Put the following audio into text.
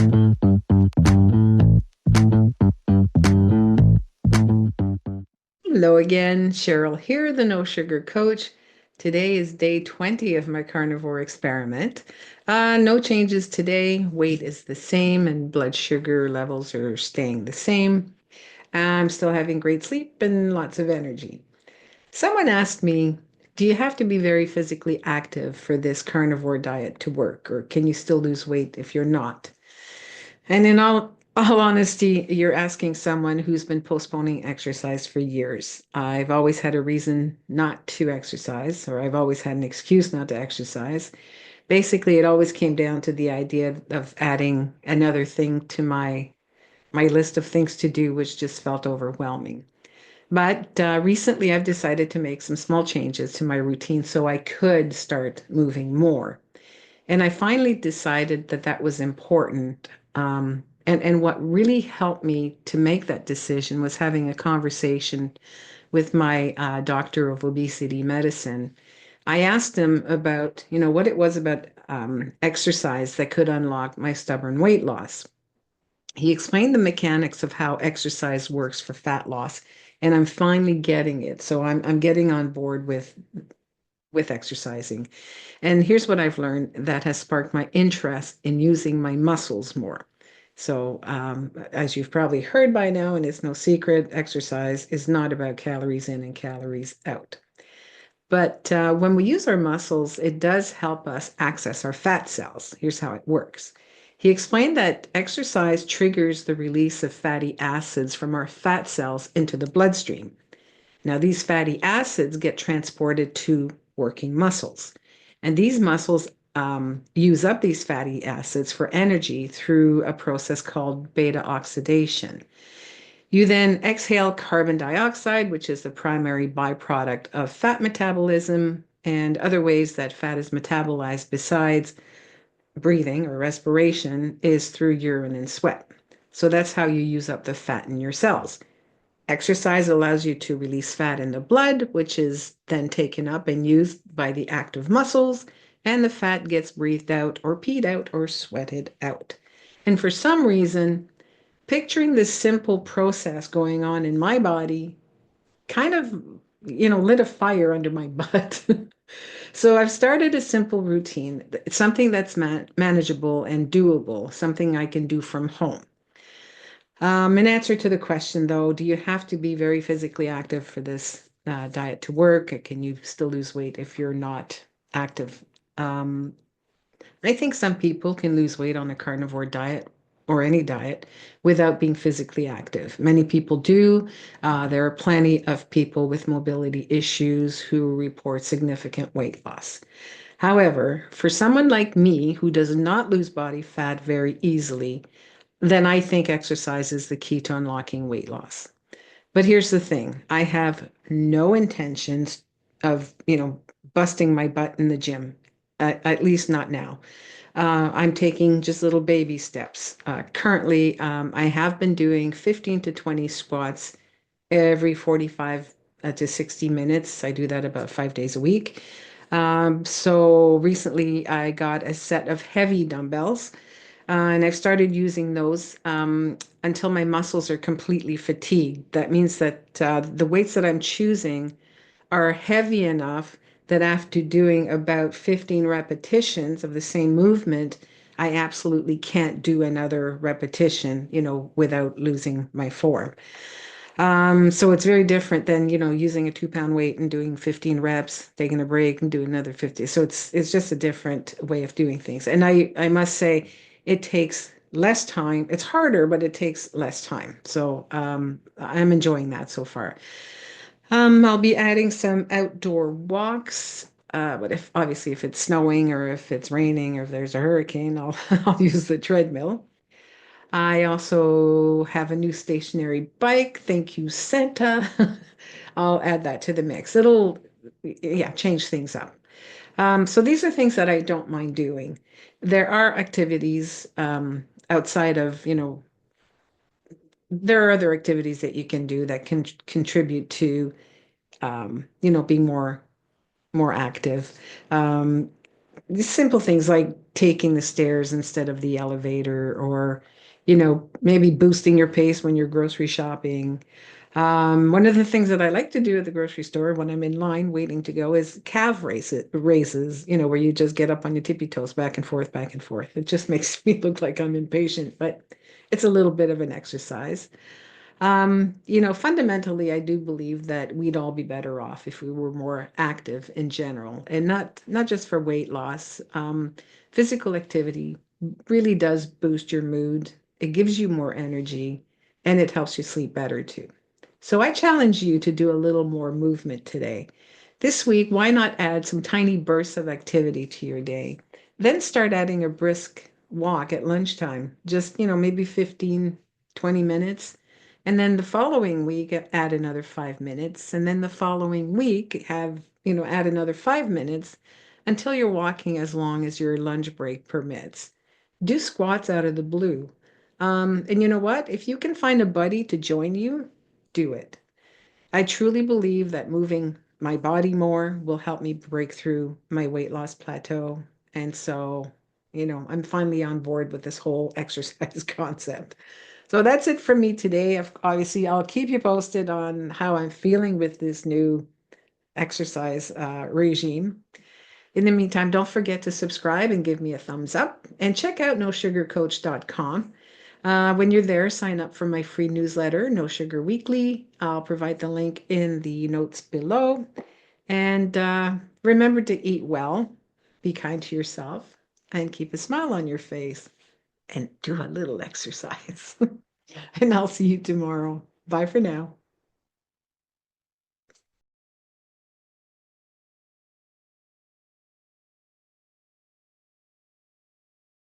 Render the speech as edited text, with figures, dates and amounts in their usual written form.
Hello again, Cheryl here, the No Sugar Coach. Today is day 20 of my carnivore experiment. No changes today. Weight is the same and blood sugar levels are staying the same. I'm still having great sleep and lots of energy. Someone asked me, do you have to be very physically active for this carnivore diet to work, or can you still lose weight if you're not? And in all honesty, you're asking someone who's been postponing exercise for years. I've always had a reason not to exercise, or I've always had an excuse not to exercise. Basically, it always came down to the idea of adding another thing to my list of things to do, which just felt overwhelming. But recently, I've decided to make some small changes to my routine so I could start moving more. And I finally decided that that was important. And what really helped me to make that decision was having a conversation with my doctor of obesity medicine. I asked him about, what it was about exercise that could unlock my stubborn weight loss. He explained the mechanics of how exercise works for fat loss, and I'm finally getting it. So I'm getting on board with exercising. And here's what I've learned that has sparked my interest in using my muscles more. So, as you've probably heard by now, and it's no secret, exercise is not about calories in and calories out. But when we use our muscles, it does help us access our fat cells. Here's how it works. He explained that exercise triggers the release of fatty acids from our fat cells into the bloodstream. Now, these fatty acids get transported to working muscles, and these muscles use up these fatty acids for energy through a process called beta oxidation. You then exhale carbon dioxide, which is the primary byproduct of fat metabolism, and other ways that fat is metabolized besides breathing or respiration is through urine and sweat. So that's how you use up the fat in your cells. Exercise allows you to release fat in the blood, which is then taken up and used by the active muscles, and the fat gets breathed out or peed out or sweated out. And for some reason, picturing this simple process going on in my body kind of, lit a fire under my butt. So I've started a simple routine, something that's manageable and doable, something I can do from home. In answer to the question, though, do you have to be very physically active for this diet to work? Or can you still lose weight if you're not active? Um, I think some people can lose weight on a carnivore diet or any diet without being physically active. Many people do. There are plenty of people with mobility issues who report significant weight loss. However, for someone like me who does not lose body fat very easily, then I think exercise is the key to unlocking weight loss. But here's the thing, I have no intentions of, busting my butt in the gym, at least not now. I'm taking just little baby steps. Currently, I have been doing 15 to 20 squats every 45 to 60 minutes. I do that about 5 days a week. So recently, I got a set of heavy dumbbells and I've started using those until my muscles are completely fatigued. That means that the weights that I'm choosing are heavy enough that after doing about 15 repetitions of the same movement, I absolutely can't do another repetition, without losing my form. So it's very different than, using a 2 pound weight and doing 15 reps, taking a break and doing another 50. So it's just a different way of doing things. And I must say it takes less time. It's harder, but it takes less time. So I'm enjoying that so far. I'll be adding some outdoor walks. But if obviously if it's snowing or if it's raining or if there's a hurricane, I'll I'll use the treadmill. I also have a new stationary bike. Thank you, Santa. I'll add that to the mix. It'll, yeah, change things up. So these are things that I don't mind doing. There are activities outside of, there are other activities that you can do that can contribute to, being more active. Um, these simple things like taking the stairs instead of the elevator, or, maybe boosting your pace when you're grocery shopping. One of the things that I like to do at the grocery store when I'm in line waiting to go is races, where you just get up on your tippy toes back and forth, back and forth. It just makes me look like I'm impatient, but it's a little bit of an exercise. Fundamentally, I do believe that we'd all be better off if we were more active in general, and not just for weight loss. Physical activity really does boost your mood. It gives you more energy, and it helps you sleep better too. So I challenge you to do a little more movement today. This week, why not add some tiny bursts of activity to your day? Then start adding a brisk walk at lunchtime, just, maybe 15, 20 minutes. And then the following week, add another 5 minutes. And then the following week, add another 5 minutes until you're walking as long as your lunch break permits. Do squats out of the blue. And you know what? If you can find a buddy to join you, do it. I truly believe that moving my body more will help me break through my weight loss plateau. And so, I'm finally on board with this whole exercise concept. So that's it for me today. Obviously, I'll keep you posted on how I'm feeling with this new exercise regime. In the meantime, don't forget to subscribe and give me a thumbs up, and check out nosugarcoach.com. When you're there, sign up for my free newsletter, No Sugar Weekly. I'll provide the link in the notes below. And remember to eat well, be kind to yourself, and keep a smile on your face, and do a little exercise. And I'll see you tomorrow. Bye for now.